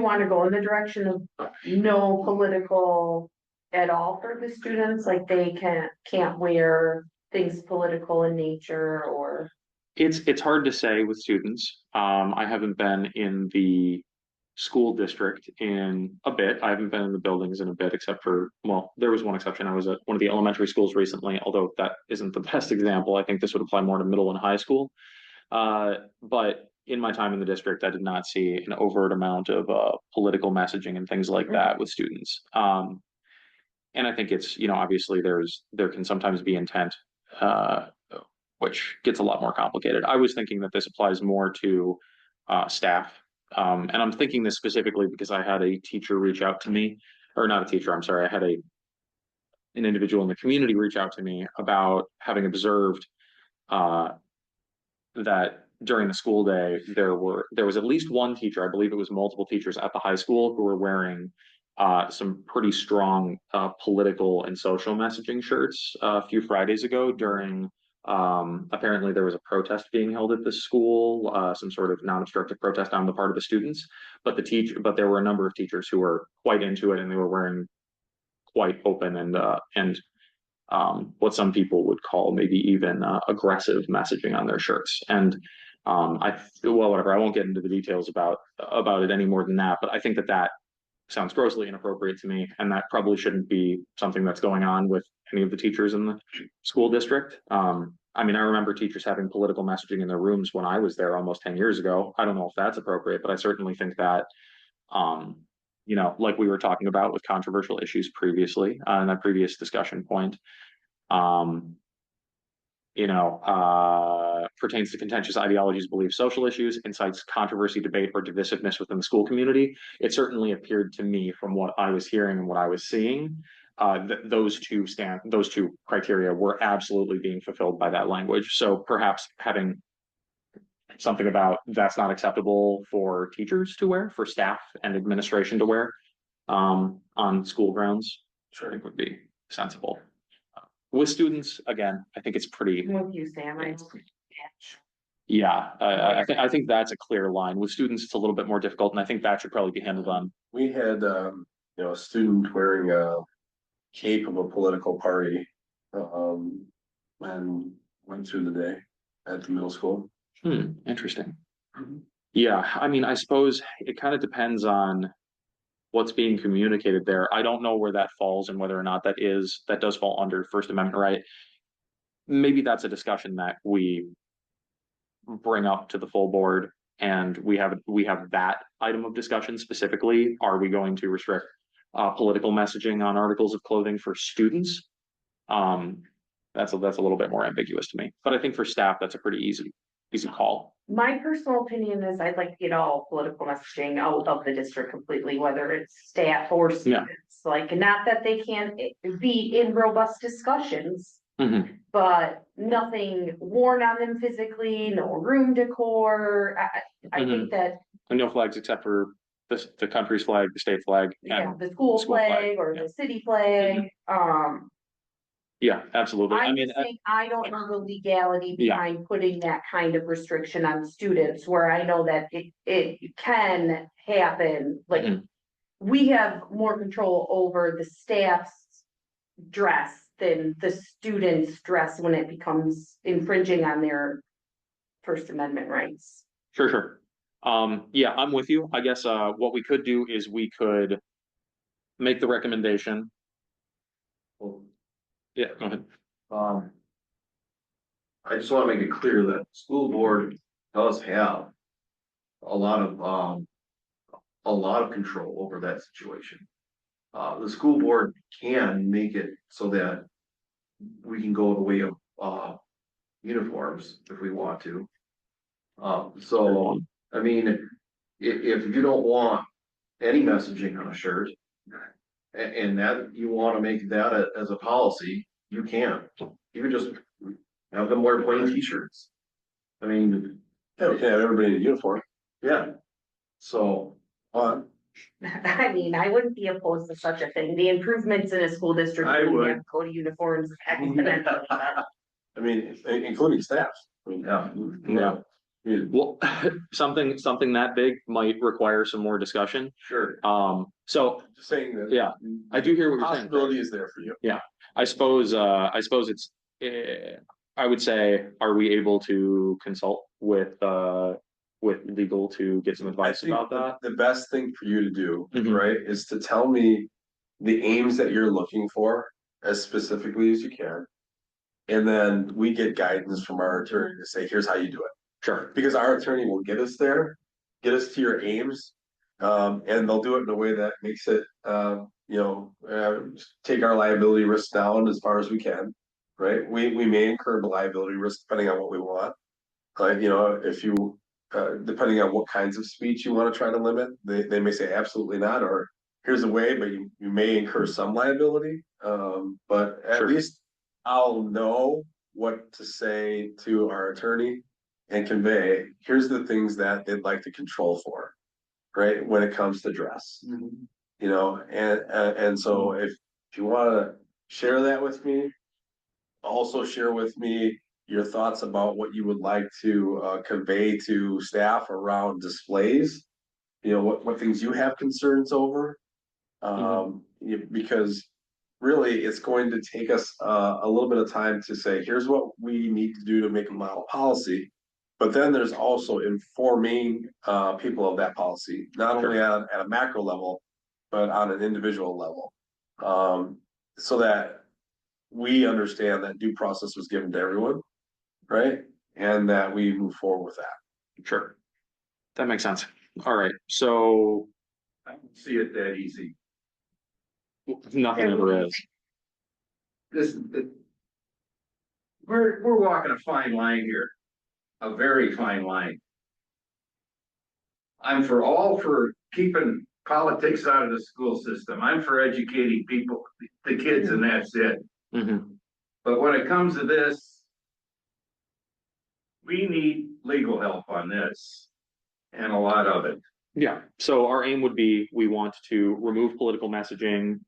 want to go in the direction of no political at all for the students? Like they can't wear things political in nature or? It's hard to say with students. I haven't been in the school district in a bit. I haven't been in the buildings in a bit, except for, well, there was one exception. I was at one of the elementary schools recently, although that isn't the best example. I think this would apply more to middle and high school. But in my time in the district, I did not see an overt amount of political messaging and things like that with students. And I think it's, obviously there can sometimes be intent, which gets a lot more complicated. I was thinking that this applies more to staff. And I'm thinking this specifically because I had a teacher reach out to me, or not a teacher, I'm sorry, I had an individual in the community reach out to me about having observed that during the school day, there was at least one teacher, I believe it was multiple teachers at the high school, who were wearing some pretty strong political and social messaging shirts a few Fridays ago during apparently there was a protest being held at the school, some sort of non-obstructive protest on the part of the students, but there were a number of teachers who were quite into it, and they were wearing quite open and what some people would call maybe even aggressive messaging on their shirts. And whatever, I won't get into the details about it any more than that, but I think that sounds grossly inappropriate to me, and that probably shouldn't be something that's going on with any of the teachers in the school district. I remember teachers having political messaging in their rooms when I was there almost 10 years ago. I don't know if that's appropriate, but I certainly think that, like we were talking about with controversial issues previously, in that previous discussion point, pertains to contentious ideologies, beliefs, social issues, incites controversy, debate, or divisiveness within the school community. It certainly appeared to me, from what I was hearing and what I was seeing, that those two criteria were absolutely being fulfilled by that language. So perhaps having something about that's not acceptable for teachers to wear, for staff and administration to wear on school grounds, I think would be sensible. With students, again, I think it's pretty. I'm with you, Sam. Yeah, I think that's a clear line. With students, it's a little bit more difficult, and I think that should probably be handled on. We had, a student wearing a cape of a political party, and went through the day at the middle school. Interesting. Yeah, I suppose it kind of depends on what's being communicated there. I don't know where that falls and whether or not that does fall under First Amendment right. Maybe that's a discussion that we bring up to the full board, and we have that item of discussion specifically. Are we going to restrict political messaging on articles of clothing for students? That's a little bit more ambiguous to me, but I think for staff, that's a pretty easy call. My personal opinion is I'd like to get all political messaging out of the district completely, whether it's staff or students. Yeah. Like, not that they can't be in robust discussions, but nothing worn on them physically, no room decor. I think that. And no flags except for the country's flag, the state flag, and the school flag or the city flag. Yeah, absolutely. I don't know the legality behind putting that kind of restriction on students, where I know that it can happen. Like, we have more control over the staff's dress than the students' dress when it becomes infringing on their First Amendment rights. Sure. Yeah, I'm with you. I guess what we could do is we could make the recommendation. Yeah, go ahead. I just want to make it clear that the school board does have a lot of control over that situation. The school board can make it so that we can go the way of uniforms if we want to. So, if you don't want any messaging on a shirt, and that you want to make that as a policy, you can. You can just have them wear plain t-shirts. Yeah, we can have everybody in uniform. Yeah. So, I wouldn't be opposed to such a thing. The improvements in a school district, I would have go to uniforms exponentially. including staff. Yeah. Well, something that big might require some more discussion. Sure. So Just saying that. yeah, I do hear what you're saying. Possibility is there for you. Yeah, I suppose it's, I would say, are we able to consult with legal to get some advice I think about that? the best thing for you to do, Mhm. right, is to tell me the aims that you're looking for as specifically as you can. And then we get guidance from our attorney to say, here's how you do it. Sure. Because our attorney will get us there, get us to your aims. And they'll do it in a way that makes it, take our liability risk down as far as we can. Right? We may incur the liability risk depending on what we want. Like, if you, depending on what kinds of speech you want to try to limit, they may say absolutely not, or here's a way, but you may incur some liability. But at Sure. least I'll know what to say to our attorney and convey, here's the things that they'd like to control for, right? When it comes to dress, and so if you want to share that with me, also share with me your thoughts about what you would like to convey to staff around displays. What things you have concerns over, because really it's going to take us a little bit of time to say, here's what we need to do to make a model policy. But then there's also informing people of that policy, not only at a macro level, but on an individual level, so that we understand that due process was given to everyone, right? And that we move forward with that. Sure. That makes sense. All right. So I don't see it that easy. nothing ever is. We're walking a fine line here, a very fine line. I'm for keeping politics out of the school system. I'm for educating people, the kids, and that's it. Mhm. But when it comes to this, we need legal help on this, and a lot of it. Yeah. So our aim would be, we want to remove political messaging,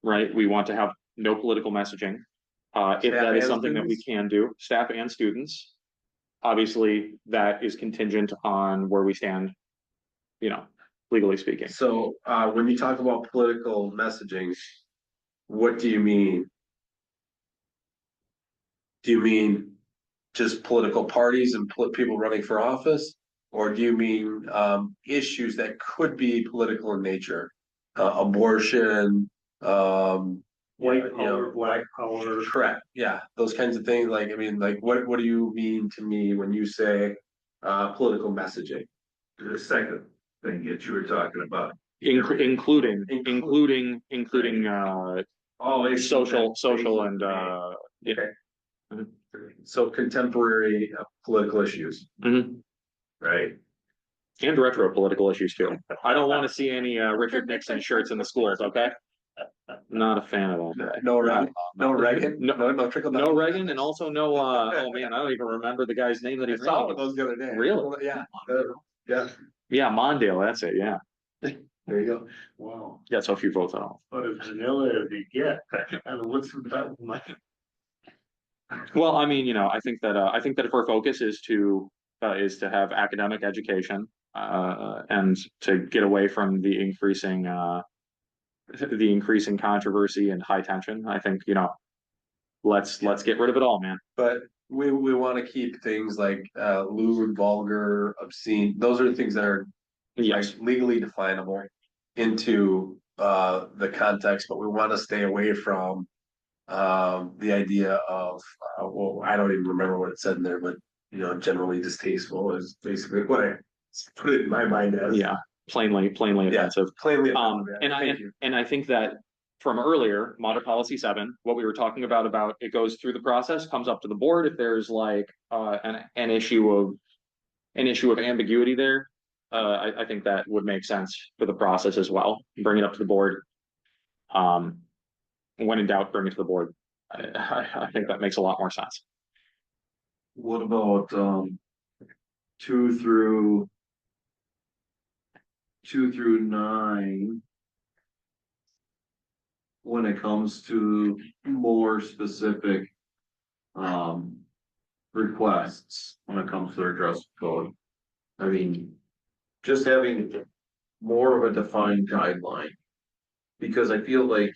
right? We want to have no political messaging. If that is something that we can do, staff and students, obviously that is contingent on where we stand, legally speaking. So when you talk about political messaging, what do you mean? Do you mean just political parties and people running for office? Or do you mean issues that could be political in nature? Abortion, White power, black power. correct, yeah, those kinds of things. Like, I mean, like, what do you mean to me when you say political messaging? The second thing that you were talking about. Including All issues social that- and Okay. Mhm. So contemporary political issues. Mhm. right? And retro political issues too. I don't want to see any Richard Nixon shirts in the schools, okay? Not a fan of that. No Reagan, no Reagan, No- no trickle down. No Reagan, and also no, oh man, I don't even remember the guy's name that I he's saw one running. of those the other day. Really? Yeah, yeah, Yeah, Mondale, that's it, yeah. there you go. Wow, Yeah, so few votes at all. but as vanilla as you get, and what's the top of my? Well, I mean, I think that if our focus is to have academic education, and to get away from the increasing controversy and high tension, I think, let's get rid of it all, man. But we want to keep things like lewd, vulgar, obscene. Those are the things that are Yes, like legally definable into the context, but we want to stay away from the idea of well, I don't even remember what it said in there, but generally distasteful is basically what I put it in my mind as. yeah, plainly offensive. Plainly. And I think that from earlier, Model Policy 7, what we were talking about it goes through the process, comes up to the board. If there's like an issue of ambiguity there, I think that would make sense for the process as well. Bring it up to the board. When in doubt, bring it to the board. I think that makes a lot more sense. What about, 2 through 9? When it comes to more specific, requests when it comes to their dress code. I mean, just having more of a defined guideline. Because I feel like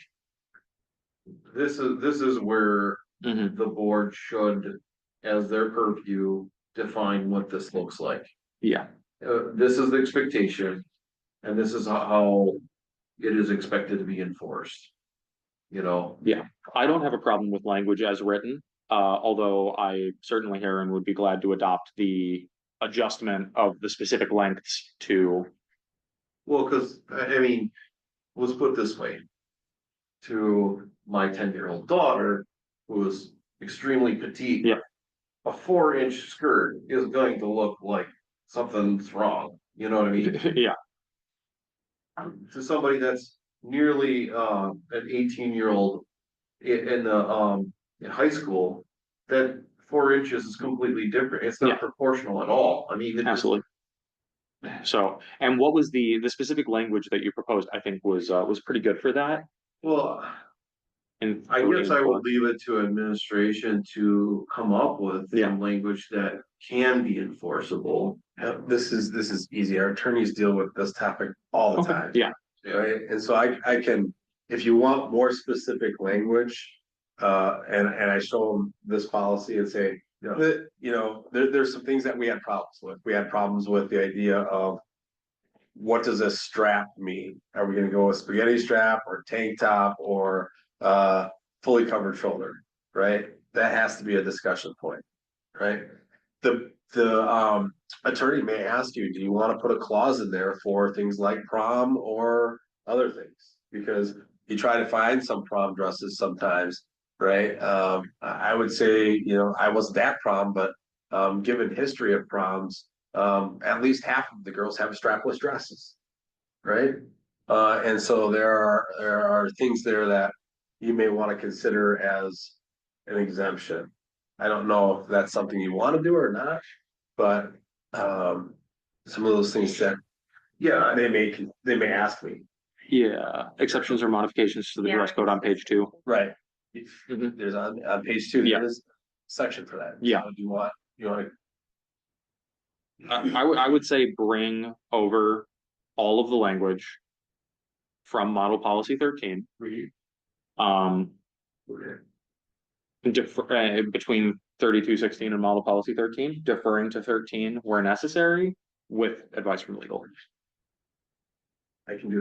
this is where Mhm. the board should, as their purview, define what this looks like. Yeah, This is the expectation, and this is how it is expected to be enforced. You know, I don't have a problem with language as written, although I certainly hear and would be glad to adopt the adjustment of the specific lengths to, well, because I mean, let's put it this way. To my 10-year-old daughter, who is extremely petite. Yeah. A 4-inch skirt is going to look like something's wrong, you know what I mean? yeah, To somebody that's nearly an 18-year-old in the in high school, that 4 inches is completely different. It's not Yeah. proportional at all. I mean, absolutely. So, and what was the specific language that you proposed? I think was pretty good for that. well, And I guess I would leave it to administration to come up with some language that can be enforceable. This is easy. Our attorneys deal with this topic all the time. Yeah, Right, and so I can, if you want more specific language, and I show them this policy and say, that, there's some things that we had problems with. We had problems with the idea of what does a strap mean? Are we gonna go with spaghetti strap or tank top or fully covered shoulder, right? That has to be a discussion point, right? The attorney may ask you, do you want to put a clause in there for things like prom or other things? Because you try to find some prom dresses sometimes, right? I would say, I wasn't at prom, but given history of proms, at least half of the girls have strapless dresses, right? And so there are things there that you may want to consider as an exemption. I don't know if that's something you want to do or not, but some of those things that, yeah, they may ask me. yeah. Exceptions or modifications to the dress code on page 2. Right. Mhm. There's on page 2, Yeah. there's a section for that. Yeah. So do you want to? I would say bring over all of the language from Model Policy 13. Um, Okay. between 3216 and Model Policy 13, deferring to 13 where necessary with advice from legal. I can do